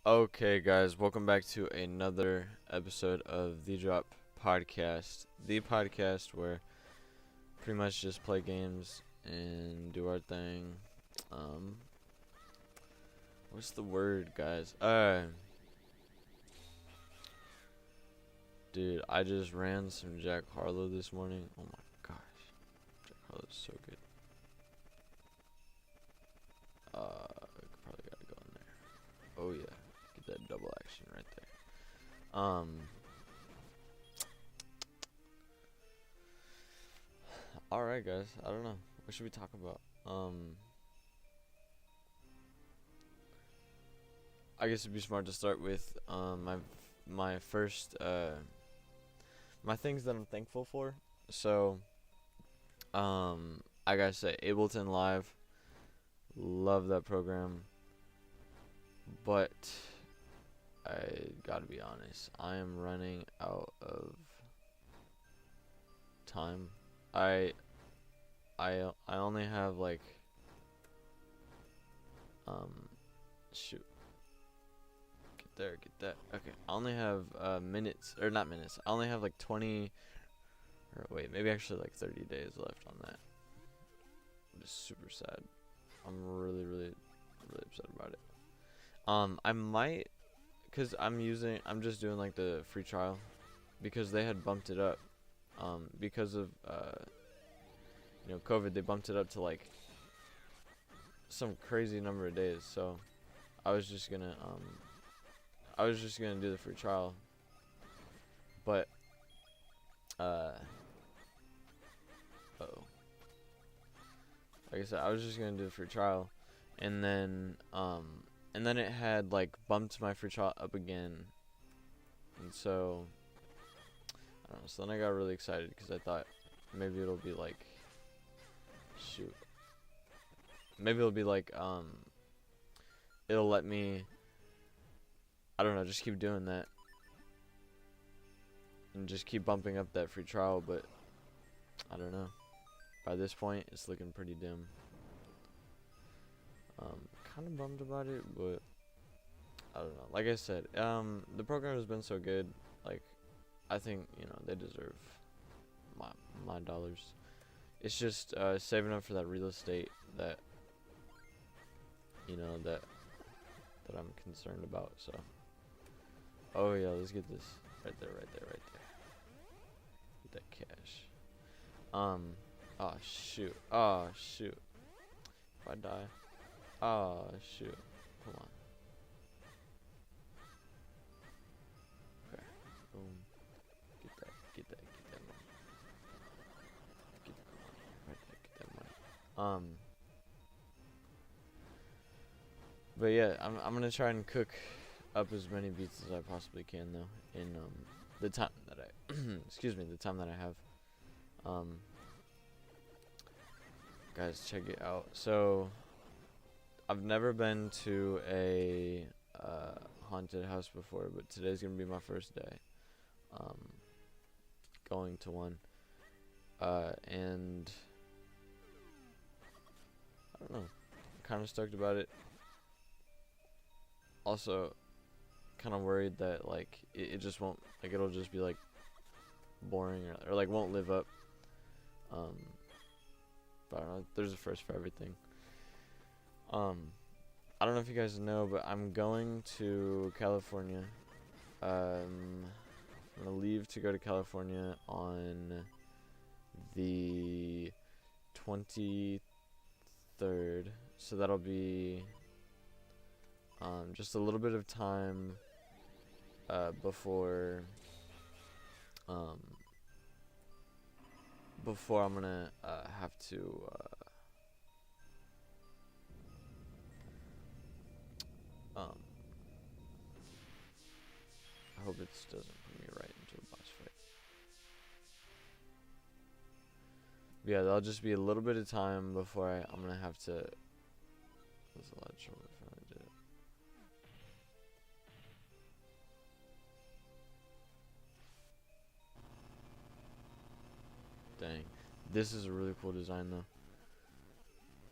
Okay, guys, welcome back to another episode of The Drop Podcast, the podcast where pretty much just play games and do our thing. Um, what's the word, guys? Dude, I just ran some Jack Harlow this morning. Oh my gosh, Jack Harlow's so good. Probably gotta go in there. Oh yeah, get that double action right there. Alright guys, I don't know. What should we talk about? I guess it'd be smart to start with my first my things that I'm thankful for. So I gotta say Ableton Live, love that program. But I gotta be honest, I am running out of time. I only have like shoot. Get that. Okay, I only have minutes, or not minutes. I only have like 20, or wait, maybe actually like 30 days left on that. I'm just super sad. I'm really upset about it. I might, cause I'm just doing like the free trial, because they had bumped it up, because of COVID. They bumped it up to like some crazy number of days. So I was just gonna do the free trial, but like I said, I was just gonna do the free trial, and then it had like bumped my free trial up again, and so I don't know. So then I got really excited because I thought maybe it'll be like, maybe it'll be like it'll let me, I don't know, just keep doing that and just keep bumping up that free trial, but I don't know. By this point, it's looking pretty dim. Kind of bummed about it, but I don't know. Like I said, the program has been so good. Like, I think they deserve my dollars. It's just saving up for that real estate that that I'm concerned about. So, oh yeah, let's get this right there. Get that cash. Oh shoot. If I die. Oh shoot. Hold on. Okay. Boom. Get that money. Get that money. Right there. Get that money. But yeah, I'm gonna try and cook up as many beats as I possibly can though in the time that I the time that I have. Guys, check it out. So I've never been to a haunted house before, but today's gonna be my first day going to one, and I don't know, I'm kind of stoked about it. Also, kind of worried that like it just won't, like, it'll just be like boring, or like won't live up. But I don't know, there's a first for everything. I don't know if you guys know, but I'm going to California. I'm gonna leave to go to California on the 23rd, so that'll be just a little bit of time before I'm gonna have to I hope it doesn't put me right into a boss fight. But yeah, that'll just be a little bit of time before I'm gonna have to. There's a lot of trouble if I did it. Dang, this is a really cool design though.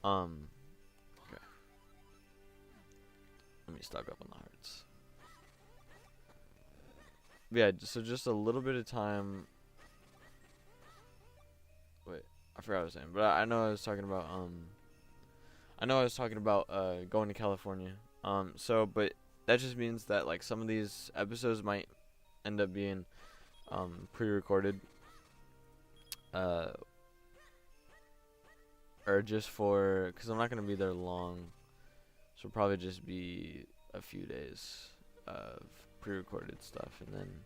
Okay. Let me stock up on the hearts. yeah, so just a little bit of time. Wait, I forgot what I was saying, but I know I was talking about going to California. So but that just means that like some of these episodes might end up being pre-recorded, uh, or just because I'm not gonna be there long, so it'll probably just be a few days of pre-recorded stuff, and then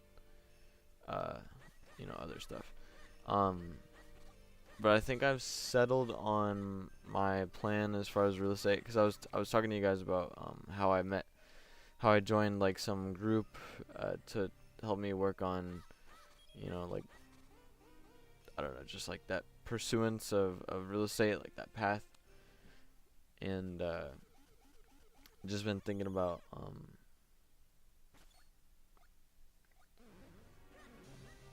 other stuff. But I think I've settled on my plan as far as real estate, because I was talking to you guys about how I joined like some group to help me work on, like, I don't know, just like that pursuance of real estate, like that path, and just been thinking about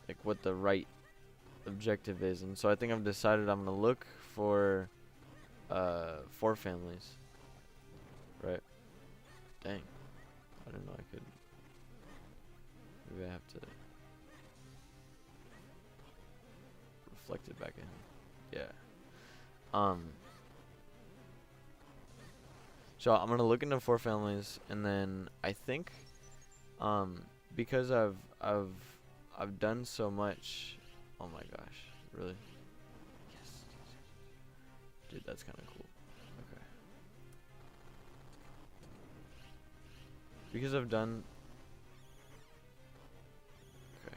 like what the right objective is, and so I think I've decided I'm gonna look for 4 families. Right? Dang, I didn't know I could. Maybe I have to reflect it back in. Yeah. So I'm gonna look into 4 families, and then I think because I've done so much. Oh my gosh, really? Yes. Dude, that's kind of cool. Okay. Because I've done. Okay,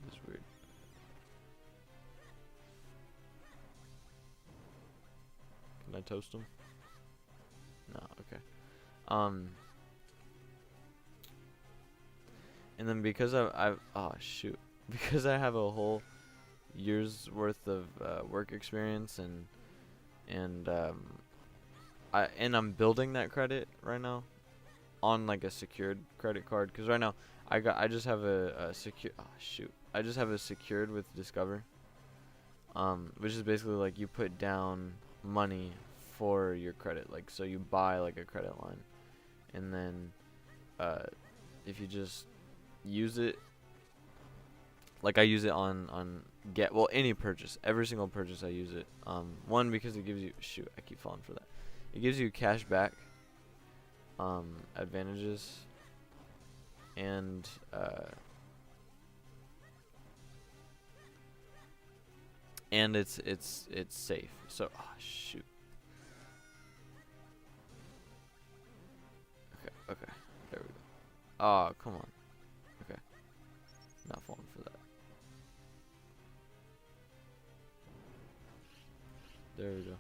this is weird. Can I toast them? No. Okay. And then because I've oh shoot, because I have a whole year's worth of work experience, and I'm building that credit right now on like a secured credit card, because right now I just have a secure I just have a secured with Discover, which is basically like you put down money for your credit, like so you buy like a credit line, and then if you just use it, like I use it on any purchase, every single purchase I use it. One, because it gives you I keep falling for that. It gives you cash back advantages, and it's safe. So shoot. Okay, there we go. Oh, come on. Okay, not falling for that. There we go.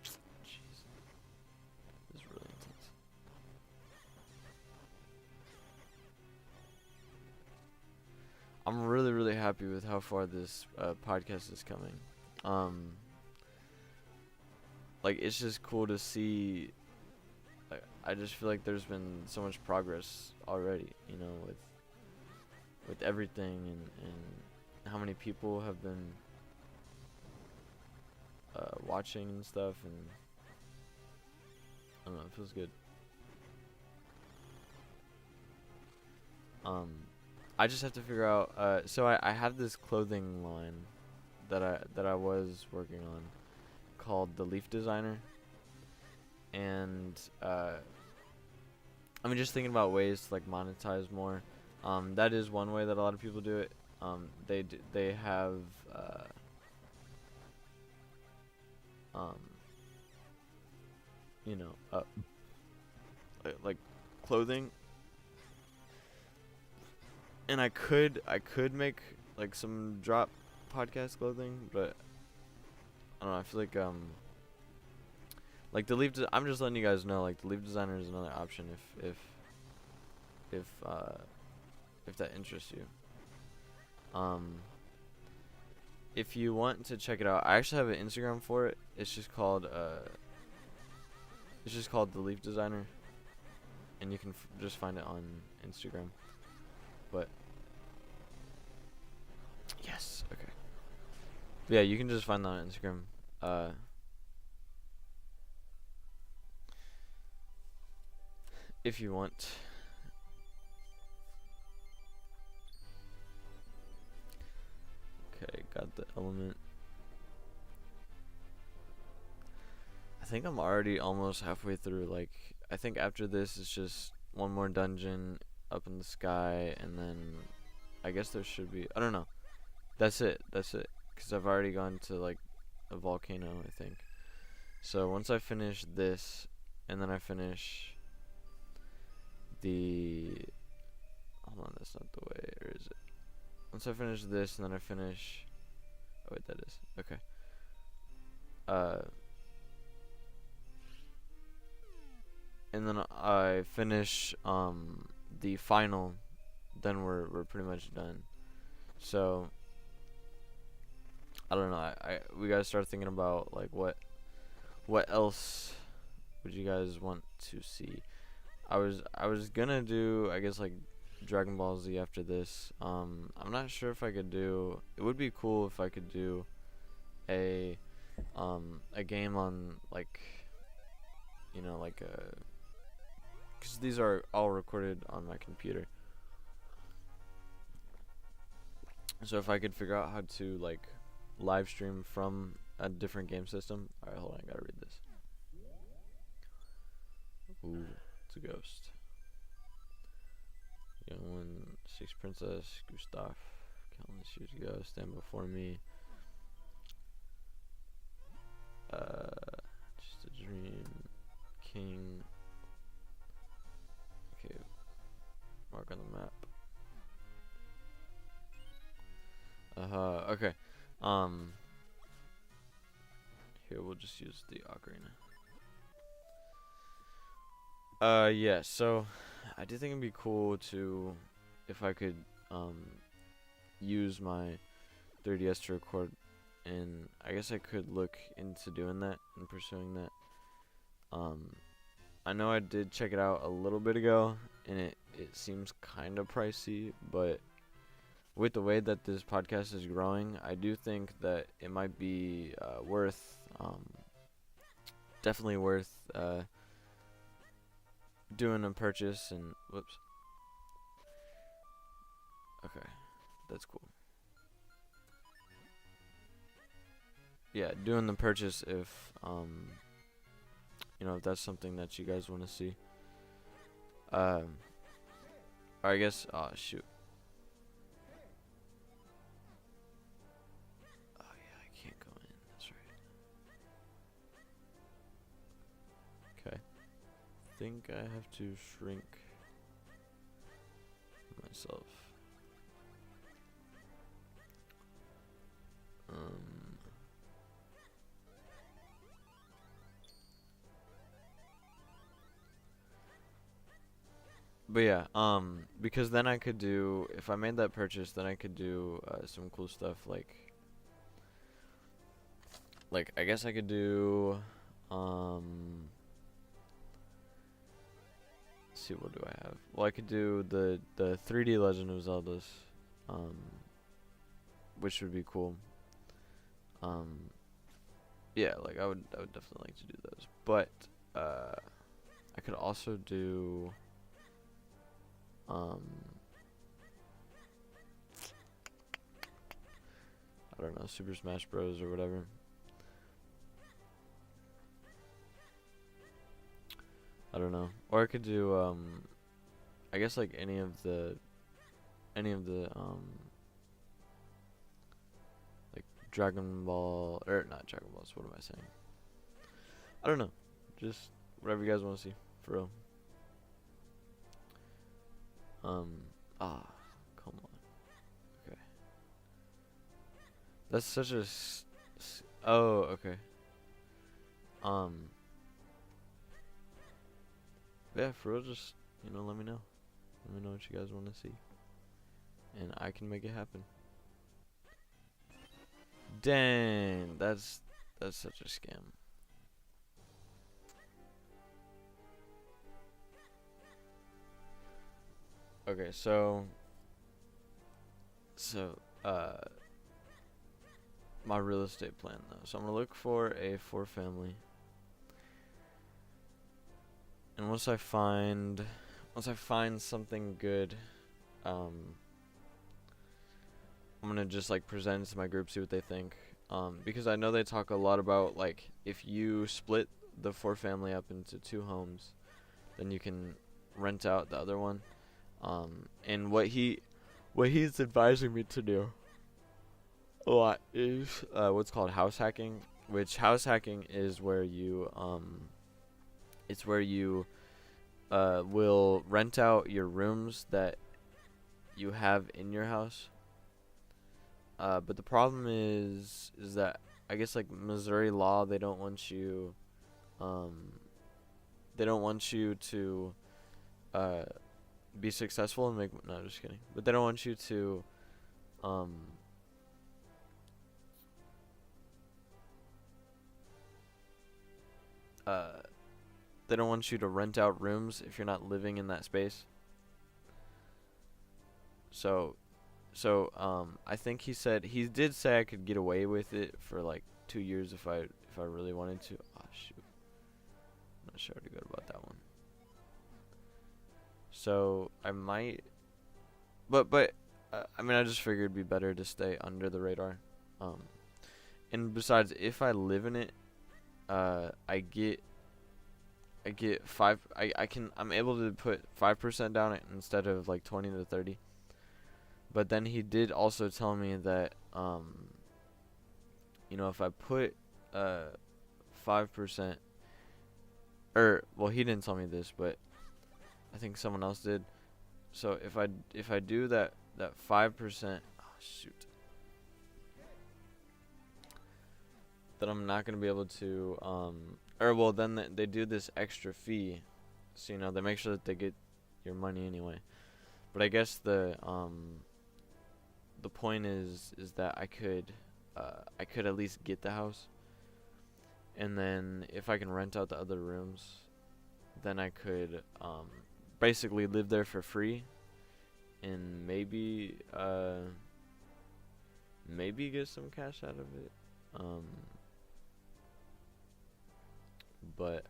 Jeez, this is really intense. I'm really, really happy with how far this podcast is coming. Like, it's just cool to see. Like, I just feel like there's been so much progress already, with everything, and how many people have been watching and stuff, and I don't know, it feels good. I just have to figure out. So I have this clothing line that I was working on called TheLeafDesigner, and I'm just thinking about ways to like monetize more. That is one way that a lot of people do it. They have like clothing, and I could make like some drop podcast clothing, but I don't know. I feel like I'm just letting you guys know, like TheLeafDesigner is another option if that interests you. If you want to check it out, I actually have an Instagram for it. It's just called TheLeafDesigner, and you can just find it on Instagram. But yes, okay. Yeah, you can just find that on Instagram. If you want. the element. I think I'm already almost halfway through. Like, I think after this it's just one more dungeon up in the sky, and then I guess there should be, I don't know. That's it. Because I've already gone to like a volcano, I think. So once I finish this, and then I finish the, hold on, that's not the way, or is it? Once I finish this, and then I finish, oh wait, that is, okay. And then I finish the final, then we're pretty much done. So I don't know. We gotta start thinking about like what else would you guys want to see? I was gonna do, I guess, like Dragon Ball Z after this. I'm not sure if I could do. It would be cool if I could do a game on like, you know, like because these are all recorded on my computer. So if I could figure out how to like live stream from a different game system. Alright, hold on, I gotta read this. Ooh, it's a ghost. Young one, Six Princess, Gustav, countless years ago, stand before me. Just a dream. King. Okay, mark on the map. Okay. Here we'll just use the ocarina. Yeah, so I do think it'd be cool to, if I could use my 3DS to record, and I guess I could look into doing that and pursuing that. I know I did check it out a little bit ago, and it seems kind of pricey, but with the way that this podcast is growing, I do think that it might be worth, definitely worth doing a purchase. And whoops. Okay, that's cool. Yeah, doing the purchase if you know, if that's something that you guys want to see. Or I guess, oh shoot. Oh yeah, I can't go in. That's right. Okay. Think I have to shrink myself. But yeah, because then I could do, if I made that purchase, then I could do some cool stuff like I guess I could do, let's see, what do I have? Well, I could do the 3D Legend of Zeldas, which would be cool. Yeah, like I would definitely like to do those. But I could also do I don't know, Super Smash Bros or whatever. I don't know. Or I could do I guess like any of the like Dragon Ball, or not Dragon Balls, what am I saying? I don't know. Just whatever you guys want to see, for real. Come on. Okay. That's such a oh, okay. Yeah, for real, just, you know, let me know. Let me know what you guys want to see, and I can make it happen. Dang, that's such a scam. Okay, so my real estate plan though. So I'm gonna look for a 4-family, and once I find something good, I'm I'm gonna just like present it to my group, see what they think. Because I know they talk a lot about like if you split the 4 family up into 2 homes, then you can rent out the other one. And what he's advising me to do a lot is what's called house hacking, which house hacking is where you it's where you will rent out your rooms that you have in your house. But the problem is that I guess like Missouri law, they don't want you to be successful and make no, just kidding. But they don't want you to they don't want you to rent out rooms if you're not living in that space. So I think he did say I could get away with it for like 2 years if I really wanted to. Oh shoot, I'm not sure how to go about that one. So I might, but I mean I just figured it'd be better to stay under the radar. And besides, if I live in it, I get I'm able to put 5% down it instead of like 20 to 30. But then he did also tell me that if I put 5%, or well, he didn't tell me this, but I think someone else did. So if I do that 5%, oh shoot, that I'm not gonna be able to or well, then they do this extra fee, so they make sure that they get your money anyway. But I guess the point is that I could at least get the house, and then if I can rent out the other rooms, then I could basically live there for free, and maybe get some cash out of it. But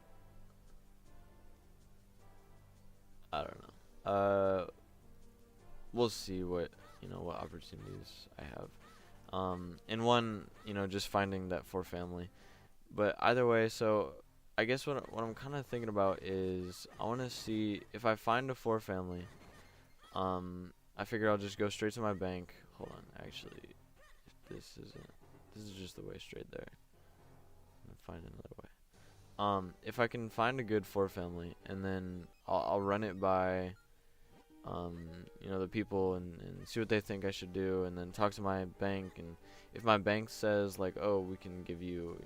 I don't know. We'll see what opportunities I have. And one, just finding that 4 family. But either way, so I guess what I'm kind of thinking about is I want to see if I find a 4 family. I figure I'll just go straight to my bank. Hold on, actually, if this is just the way straight there. I'm gonna find another way. If I can find a good 4 family, and then I'll run it by the people and see what they think I should do, and then talk to my bank, and if my bank says like, oh, we can give you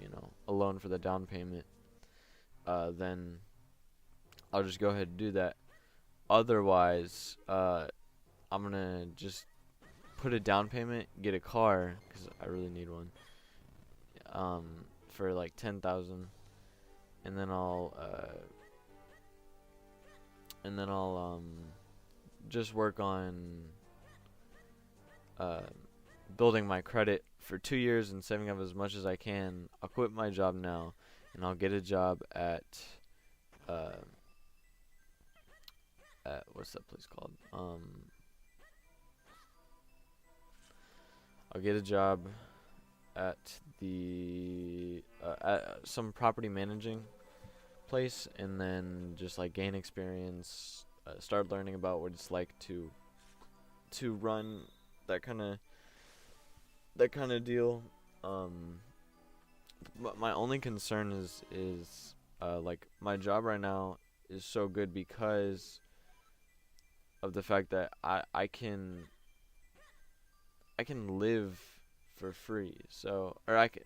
a loan for the down payment, then I'll just go ahead and do that. Otherwise, I'm gonna just put a down payment, get a car, because I really need one, for like 10,000, and then I'll just work on building my credit for 2 years and saving up as much as I can. I'll quit my job now, and I'll get a job at what's that place called? I'll get a job at some property managing place, and then just like gain experience, start learning about what it's like to run that kind of deal. But my only concern is like my job right now is so good because of the fact that I can live for free. So, or I can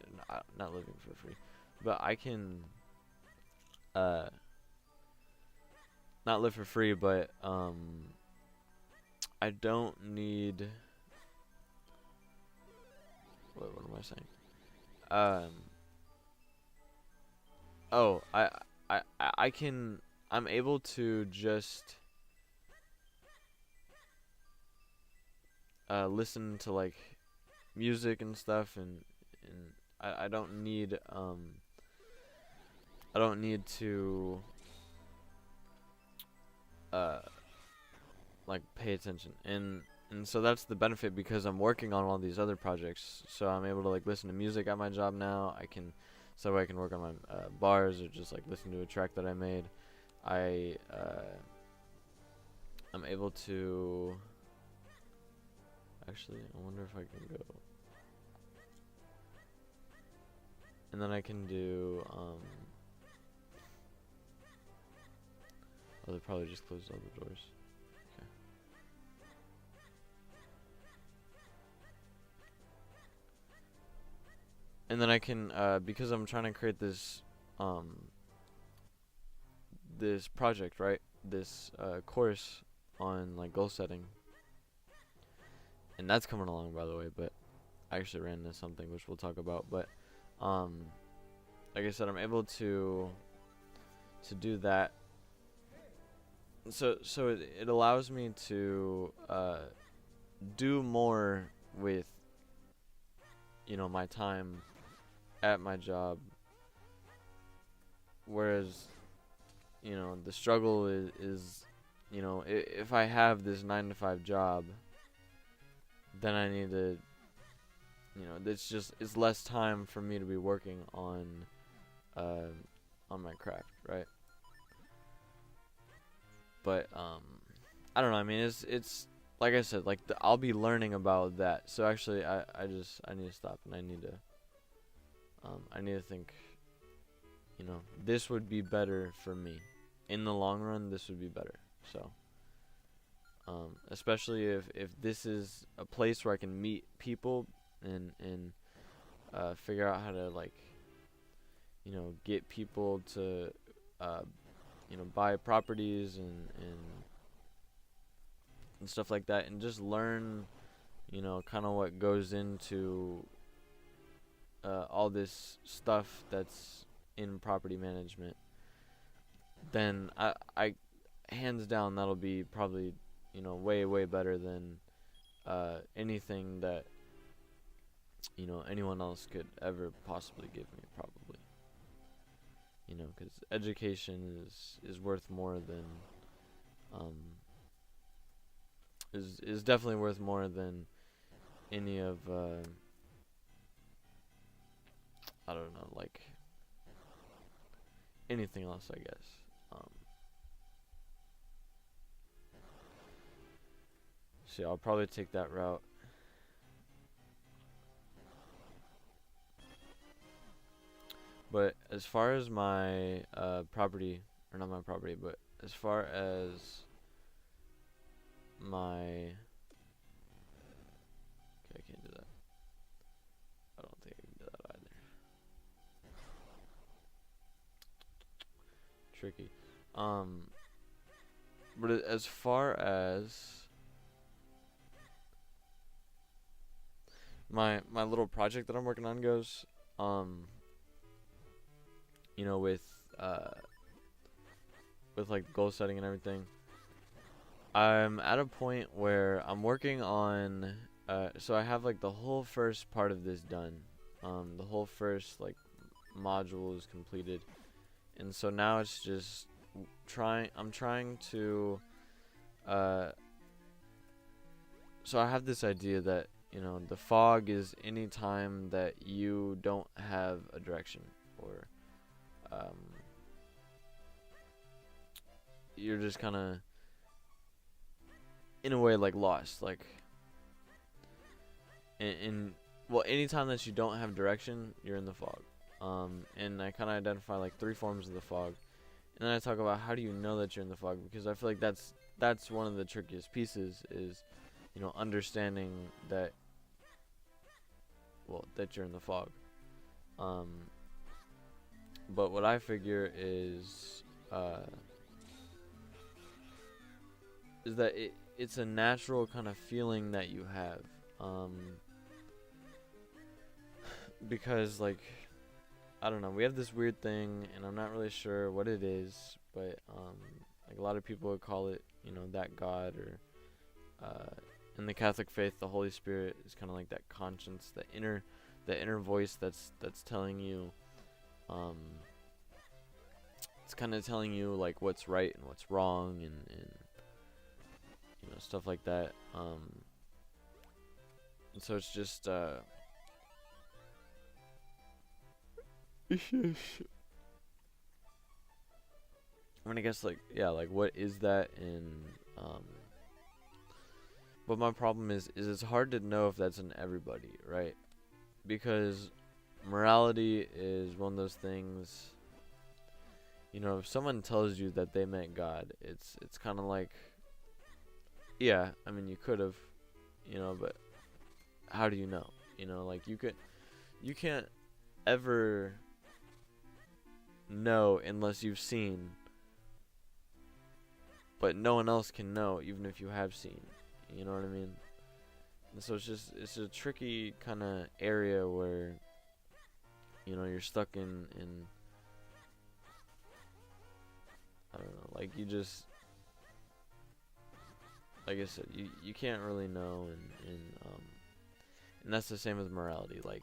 not living for free, but I can not live for free, but I don't need what am I saying? Oh, I'm able to just listen to like music and stuff, and I don't need to like pay attention, and And so that's the benefit, because I'm working on all these other projects. So I'm able to like listen to music at my job now. I can work on my bars, or just like listen to a track that I made. I I'm able to actually. I wonder if I can go. And then I can do oh, they probably just closed all the doors. Okay. And then I can, because I'm trying to create this project, right? This course on like goal setting, and that's coming along, by the way. But I actually ran into something which we'll talk about. But like I said, I'm able to do that. So it allows me to do more with, you know, my time at my job, whereas, you know, the struggle is you know, if I have this 9 to 5 job, then I need to, you know, it's less time for me to be working on my craft, right? But I don't know. I mean, it's like I said, like I'll be learning about that. So actually, I need to stop, and I need to think, you know, this would be better for me in the long run. This would be better. So especially if this is a place where I can meet people and figure out how to, like, you know, get people to you know, buy properties and stuff like that, and just learn, you know, kind of what goes into all this stuff that's in property management, then I hands down that'll be probably, you know, way better than anything that, you know, anyone else could ever possibly give me, probably. You know, because education is worth more than is definitely worth more than any of I don't know, like anything else, I guess. So yeah, I'll probably take that route. But as far as my property, or not my property, but as far as my, okay, I can't do that. I don't think I can do that either. Tricky. But as far as my little project that I'm working on goes, you know, with like goal setting and everything, I'm at a point where I'm working on so I have like the whole first part of this done. The whole first like module is completed, and so now it's just I'm trying to so I have this idea that, you know, the fog is any time that you don't have a direction, or you're just kind of, in a way, like lost, like well, anytime that you don't have direction, you're in the fog. And I kind of identify like 3 forms of the fog, and then I talk about how do you know that you're in the fog, because I feel like that's one of the trickiest pieces, is, you know, understanding that, well, that you're in the fog. But what I figure is that it's a natural kind of feeling that you have, because, like, I don't know, we have this weird thing, and I'm not really sure what it is, but like a lot of people would call it, you know, that God, or in the Catholic faith, the Holy Spirit is kind of like that conscience, the inner voice that's telling you, it's kind of telling you like what's right and what's wrong, and you know, stuff like that. And so it's just I mean, I guess like yeah, like what is that in but my problem is it's hard to know if that's in everybody, right? Because morality is one of those things, you know, if someone tells you that they met God, it's kind of like, yeah, I mean, you could have, you know, but how do you know? You know, like you can't ever know unless you've seen, but no one else can know even if you have seen. You know what I mean? And so it's a tricky kind of area where, you know, you're stuck in I don't know, like you just, like I said, you can't really know, and that's the same with morality, like,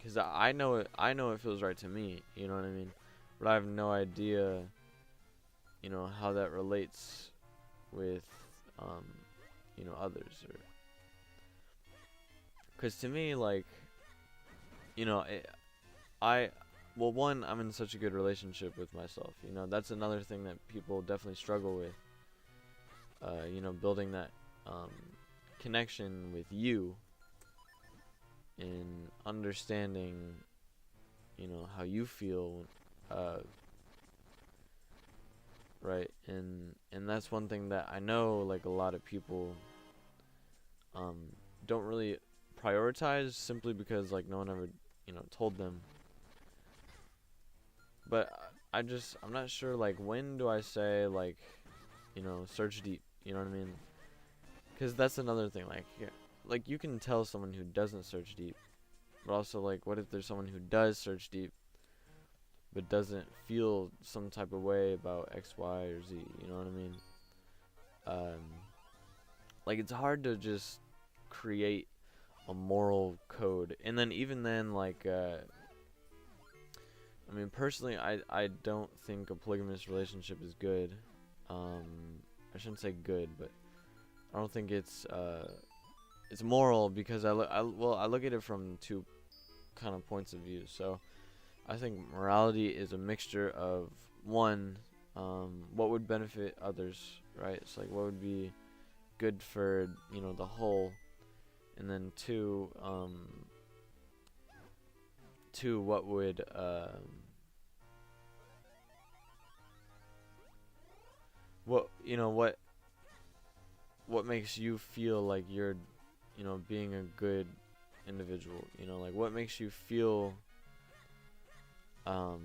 cause I know it feels right to me, you know what I mean, but I have no idea, you know, how that relates with, you know, others, or, cause to me, like, you know, I, well, one, I'm in such a good relationship with myself, you know, that's another thing that people definitely struggle with, you know, building that, connection with you, in understanding, you know, how you feel, right, and that's one thing that I know, like, a lot of people um don't really prioritize, simply because, like, no one ever, you know, told them. But I'm not sure, like, when do I say, like, you know, search deep, you know what I mean? Because that's another thing, like, yeah, like, you can tell someone who doesn't search deep, but also, like, what if there's someone who does search deep but doesn't feel some type of way about X, Y, or Z, you know what I mean? Um, like, it's hard to just create a moral code, and then even then, like, I mean, personally, I don't think a polygamous relationship is good. I shouldn't say good, but I don't think it's moral, because I look at it from two kind of points of view. So I think morality is a mixture of, one, what would benefit others, right? It's like what would be good for, you know, the whole, and then two, what would what, you know, what makes you feel like you're, you know, being a good individual, you know, like what makes you feel um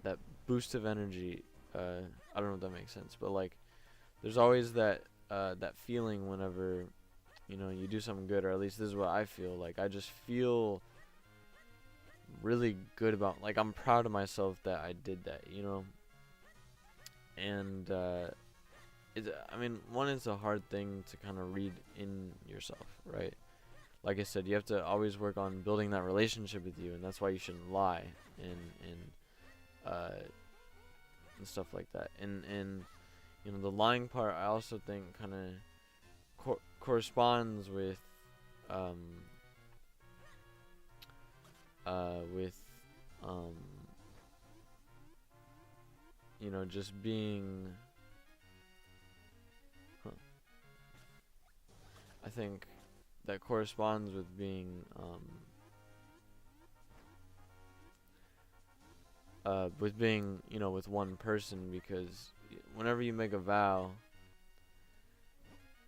that boost of energy. I don't know if that makes sense, but like there's always that feeling whenever, you know, you do something good, or at least this is what I feel like. I just feel really good about, like, I'm proud of myself that I did that, you know. And I mean, one, is a hard thing to kind of read in yourself, right? Like I said, you have to always work on building that relationship with you, and that's why you shouldn't lie uh and stuff like that. And you know, the lying part, I also think kind of corresponds with um with um you know, just being, huh, I think that corresponds with being with being, you know, with one person, because whenever you make a vow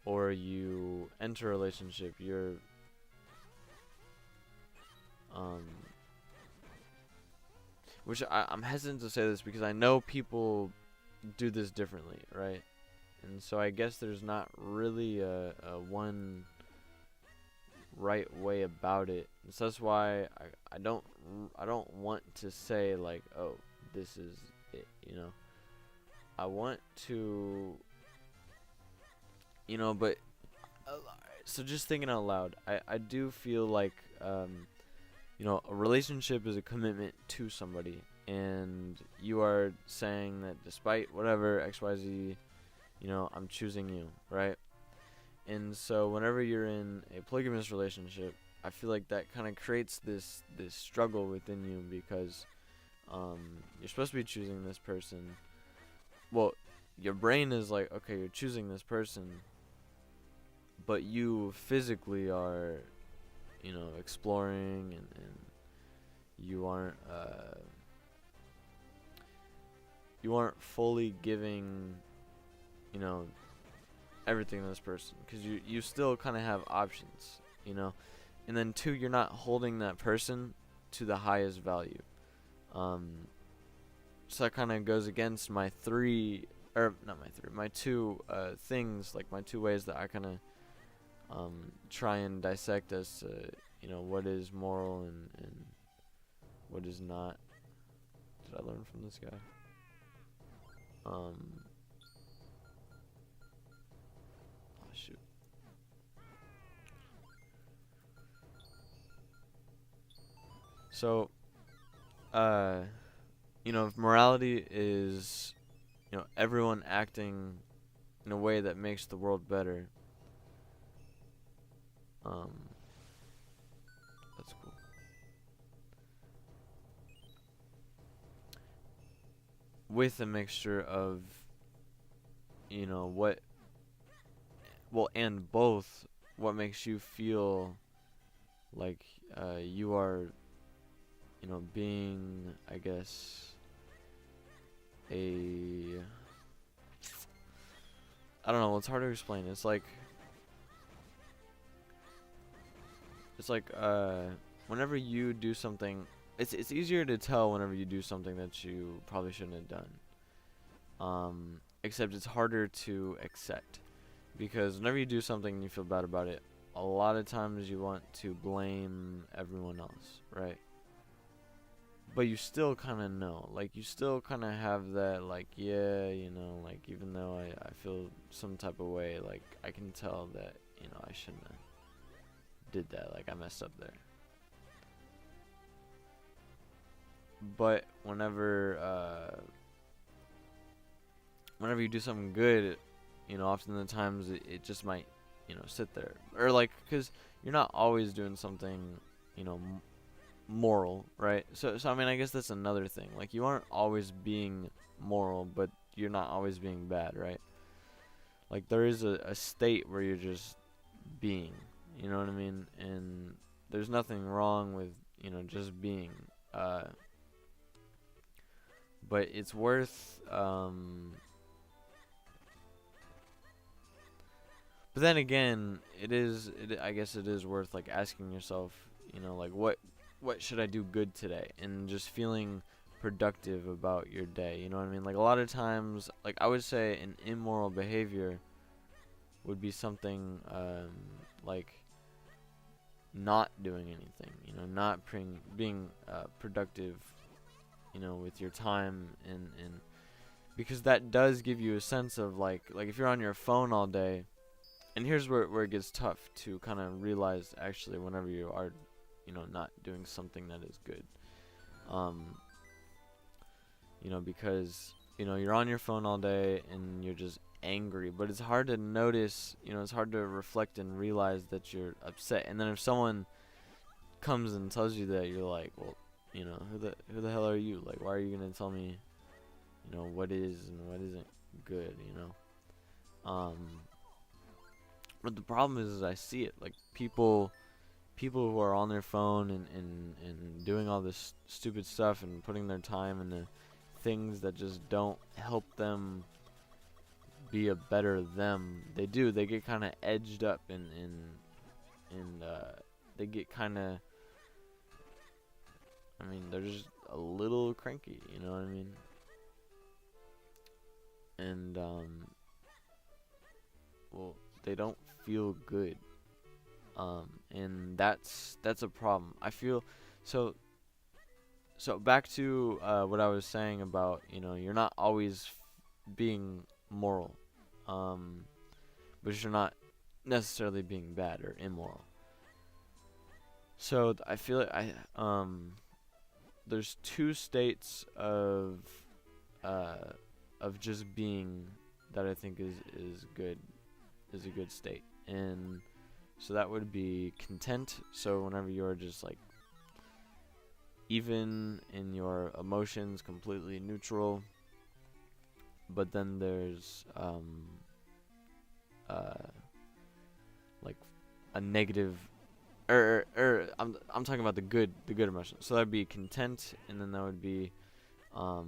or you enter a relationship, you're um which I'm hesitant to say this because I know people do this differently, right? And so I guess there's not really a one right way about it. And so that's why I don't want to say, like, oh, this is it, you know. I want to, you know, but so just thinking out loud, I do feel like you know, a relationship is a commitment to somebody, and you are saying that despite whatever XYZ, you know, I'm choosing you, right? And so whenever you're in a polygamous relationship, I feel like that kind of creates this struggle within you, because you're supposed to be choosing this person. Well, your brain is like, okay, you're choosing this person, but you physically are, exploring, and you aren't fully giving, you know, everything to this person, because you still kind of have options, and then two, you're not holding that person to the highest value. So that kind of goes against my my two things, like my two ways that I kind of try and dissect as to, what is moral and what is not. Did I learn from this guy? Oh shoot. So, if morality is, everyone acting in a way that makes the world better, that's cool. With a mixture of, and both, what makes you feel like you are, being, I guess, I don't know, it's hard to explain. It's like whenever you do something, it's easier to tell whenever you do something that you probably shouldn't have done. Except it's harder to accept, because whenever you do something and you feel bad about it, a lot of times you want to blame everyone else, right? But you still kind of know, like, you still kind of have that, like, yeah, like, even though I feel some type of way, like, I can tell that, I shouldn't have did that, like, I messed up there. But whenever you do something good, often the times it just might, sit there. Or, like, because you're not always doing something, moral, right? So I mean, I guess that's another thing. Like, you aren't always being moral, but you're not always being bad, right? Like, there is a state where you're just being, you know what I mean? And there's nothing wrong with, just being. But it's worth, but then again, I guess it is worth, like, asking yourself, like, what should I do good today? And just feeling productive about your day, you know what I mean? Like, a lot of times, like, I would say an immoral behavior would be something, like, not doing anything, not being productive, with your time, and because that does give you a sense of, like if you're on your phone all day. And here's where it gets tough to kind of realize, actually, whenever you are, not doing something that is good. Because, you're on your phone all day and you're just angry. But it's hard to notice, it's hard to reflect and realize that you're upset. And then if someone comes and tells you that, you're like, well, who the hell are you? Like, why are you going to tell me, what is and what isn't good, But the problem is I see it, like, people who are on their phone and doing all this stupid stuff and putting their time into things that just don't help them be a better them. They get kind of edged up, and they get kind of, I mean, they're just a little cranky, you know what I mean? And well, they don't feel good, and that's a problem. I feel so back to what I was saying about, you're not always being moral, but you're not necessarily being bad or immoral. So I feel like there's two states of just being that I think is good, is a good state. And so that would be content. So whenever you're just like even in your emotions, completely neutral. But then there's like a negative, I'm talking about the good emotion. So that'd be content, and then that would be let's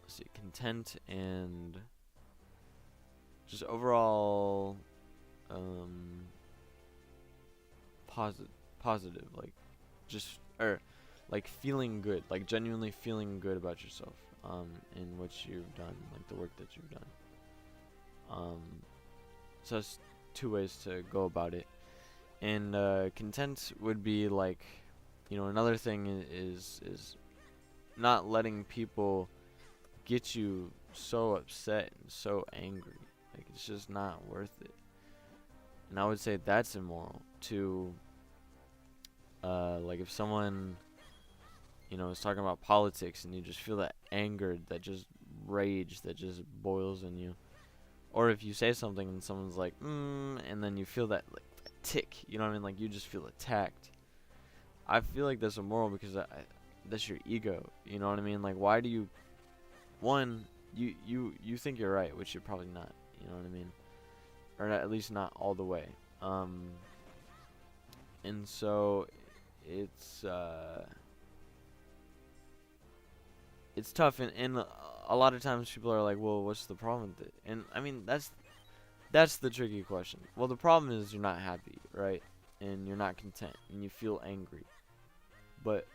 see, content and just overall positive, like just like feeling good, like genuinely feeling good about yourself in what you've done, like the work that you've done. So that's two ways to go about it. And content would be like, another thing is not letting people get you so upset and so angry. Like, it's just not worth it. And I would say that's immoral to like if someone is talking about politics and you just feel that anger, that just rage that just boils in you, or if you say something and someone's like and then you feel that like tick, you know what I mean, like you just feel attacked. I feel like that's immoral because that's your ego, you know what I mean? Like, why do you you think you're right, which you're probably not, you know what I mean, or at least not all the way. And so it's tough, and a lot of times people are like, well, what's the problem with it? And I mean, that's the tricky question. Well, the problem is you're not happy, right? And you're not content, and you feel angry. But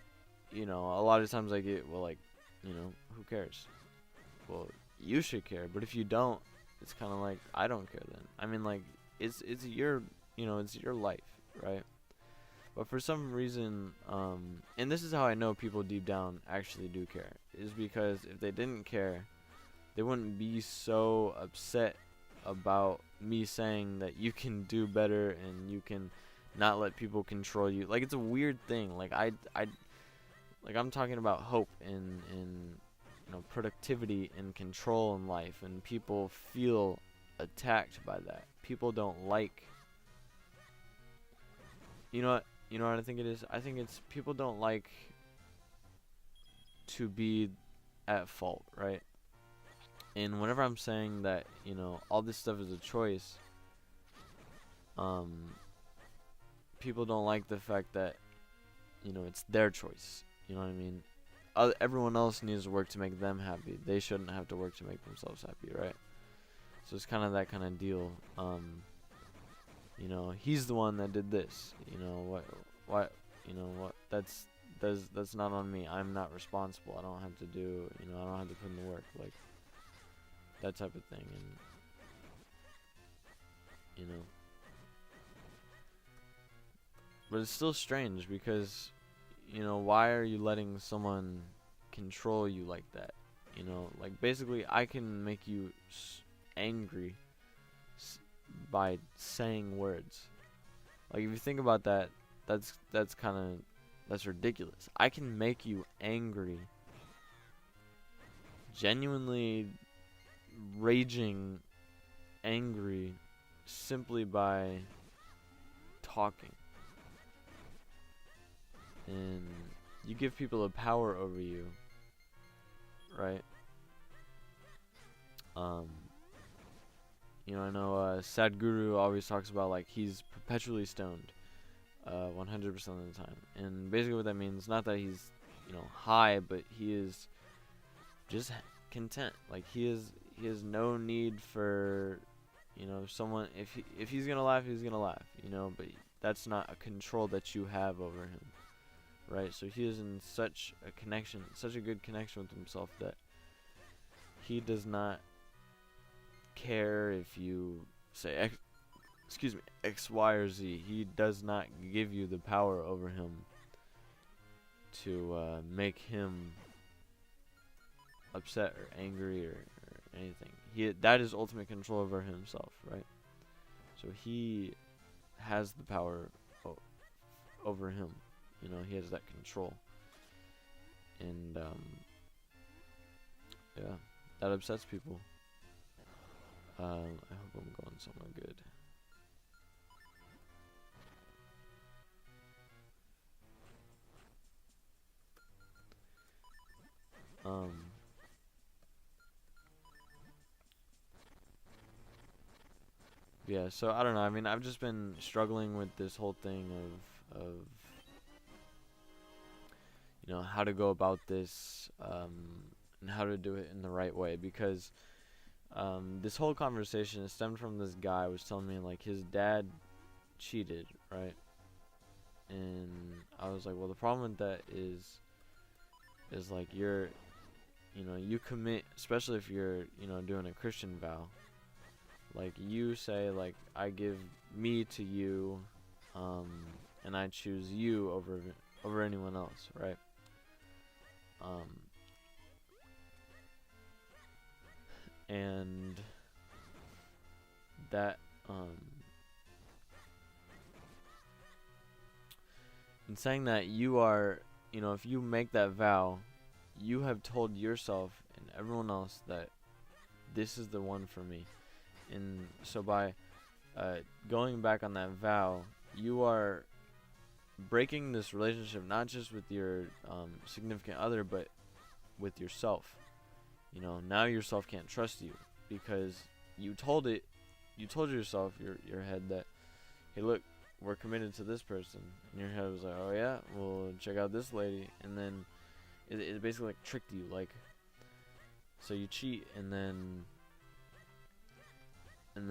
a lot of times I get, well, like, who cares? Well, you should care, but if you don't, it's kind of like, I don't care then. I mean, like, it's your it's your life, right? But for some reason, and this is how I know people deep down actually do care, is because if they didn't care, they wouldn't be so upset about me saying that you can do better and you can not let people control you. Like, it's a weird thing. Like, I'm talking about hope and productivity and control in life, and people feel attacked by that. People don't like, what I think it is? I think it's people don't like to be at fault, right? And whenever I'm saying that, all this stuff is a choice, people don't like the fact that, it's their choice. You know what I mean? Everyone else needs to work to make them happy. They shouldn't have to work to make themselves happy, right? So it's kind of that kind of deal. He's the one that did this. What? That's not on me. I'm not responsible. I don't have to do. I don't have to put in the work, like that type of thing. And but it's still strange because, why are you letting someone control you like that? Like, basically, I can make you angry by saying words. Like, if you think about that, that's ridiculous. I can make you angry, genuinely raging angry, simply by talking. And you give people a power over you, right? I know Sadhguru always talks about, like, he's perpetually stoned 100% of the time. And basically what that means, not that he's, high, but he is just content. Like, he has no need for, someone, if he's going to laugh, he's going to laugh, but that's not a control that you have over him, right? So he is in such a good connection with himself that he does not care if you say X, Y, or Z. He does not give you the power over him to make him upset or angry or anything. That is ultimate control over himself, right? So he has the power over him. He has that control. And yeah, that upsets people. I hope I'm going somewhere good. Yeah, so I don't know. I mean, I've just been struggling with this whole thing of how to go about this, and how to do it in the right way, because this whole conversation stemmed from this guy was telling me like his dad cheated, right? And I was like, well, the problem with that is like you commit, especially if you're doing a Christian vow. Like you say, like, I give me to you, and I choose you over anyone else, right? And that in saying that, you are, if you make that vow, you have told yourself and everyone else that this is the one for me. And so by going back on that vow, you are breaking this relationship not just with your significant other, but with yourself. Now yourself can't trust you because you told yourself, your head, that, hey, look, we're committed to this person. And your head was like, oh yeah, well, check out this lady. And then it basically like tricked you, like, so you cheat, and then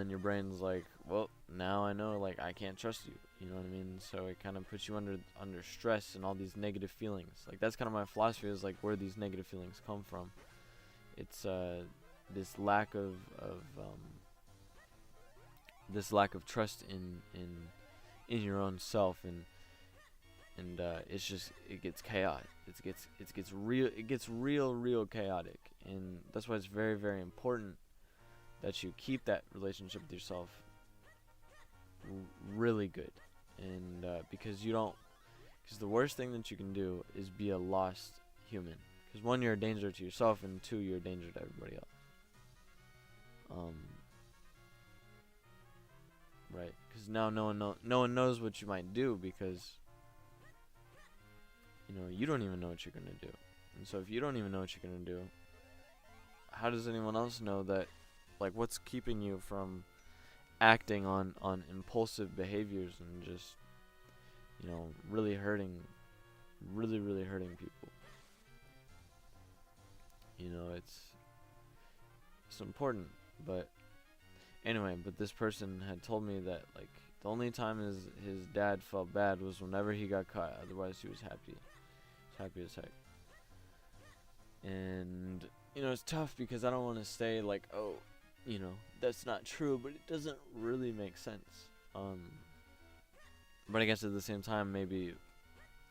your brain's like, well, now I know, like, I can't trust you. You know what I mean? So it kind of puts you under stress and all these negative feelings. Like, that's kind of my philosophy, is like where these negative feelings come from. It's this lack of trust in your own self, and it's just, it gets chaotic. It gets real chaotic, and that's why it's very, very important that you keep that relationship with yourself really good, and because the worst thing that you can do is be a lost human. Because one, you're a danger to yourself, and two, you're a danger to everybody else. Right? Because now no one knows what you might do, because you don't even know what you're gonna do. And so if you don't even know what you're gonna do, how does anyone else know that? Like, what's keeping you from acting on impulsive behaviors and just really hurting people? It's important. But anyway, this person had told me that, like, the only time his dad felt bad was whenever he got caught. Otherwise, he was happy. He's happy as heck. And it's tough, because I don't want to say like, oh, that's not true, but it doesn't really make sense. But I guess at the same time, maybe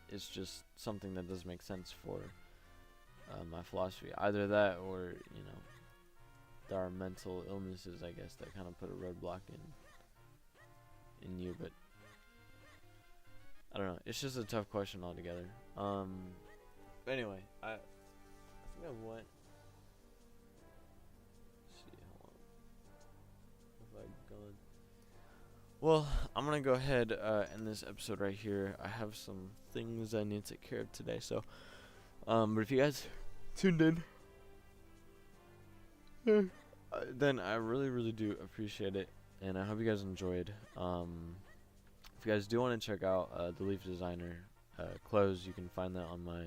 it's just something that does make sense for my philosophy. Either that, or there are mental illnesses, I guess, that kind of put a roadblock in you. But I don't know. It's just a tough question altogether. But anyway, I think I went. Well, I'm gonna go ahead end this episode right here. I have some things I need to take care of today, so but if you guys tuned in, then I really do appreciate it, and I hope you guys enjoyed. If you guys do want to check out TheLeafDesigner clothes, you can find that on my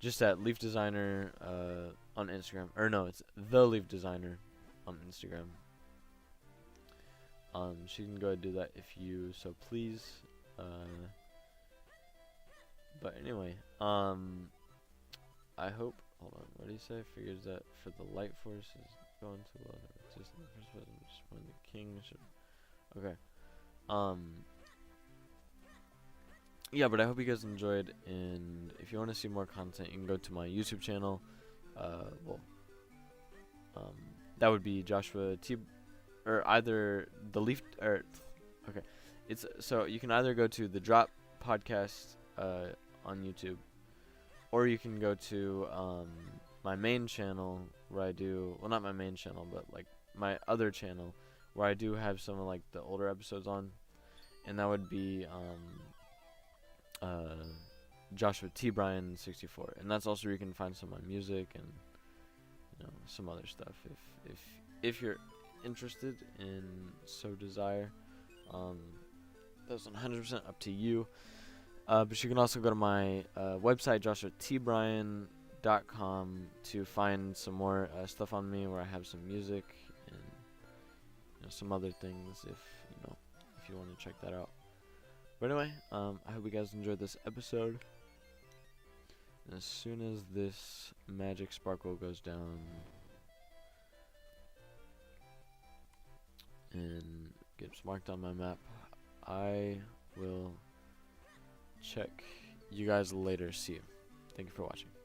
just at LeafDesigner on Instagram, or no, it's TheLeafDesigner on Instagram. So you can go ahead and do that if you so please. But anyway, I hope. Hold on, what do you say? Figures that for the light force is going to the just the first person, just when the king should. Okay. Yeah, but I hope you guys enjoyed, and if you want to see more content, you can go to my YouTube channel. That would be Joshua T. Or either the Leaf, or okay, it's so you can either go to TheDropPodcast on YouTube, or you can go to my main channel, where I do, well, not my main channel, but like my other channel where I do have some of like the older episodes on, and that would be Joshua T. Bryan 64, and that's also where you can find some of my music and some other stuff if you're interested and so desire. That's 100% up to you. But you can also go to my website, joshuatbryan.com, to find some more stuff on me, where I have some music and some other things if you want to check that out. But anyway, I hope you guys enjoyed this episode. And as soon as this magic sparkle goes down and gets marked on my map, I will check you guys later. See you. Thank you for watching.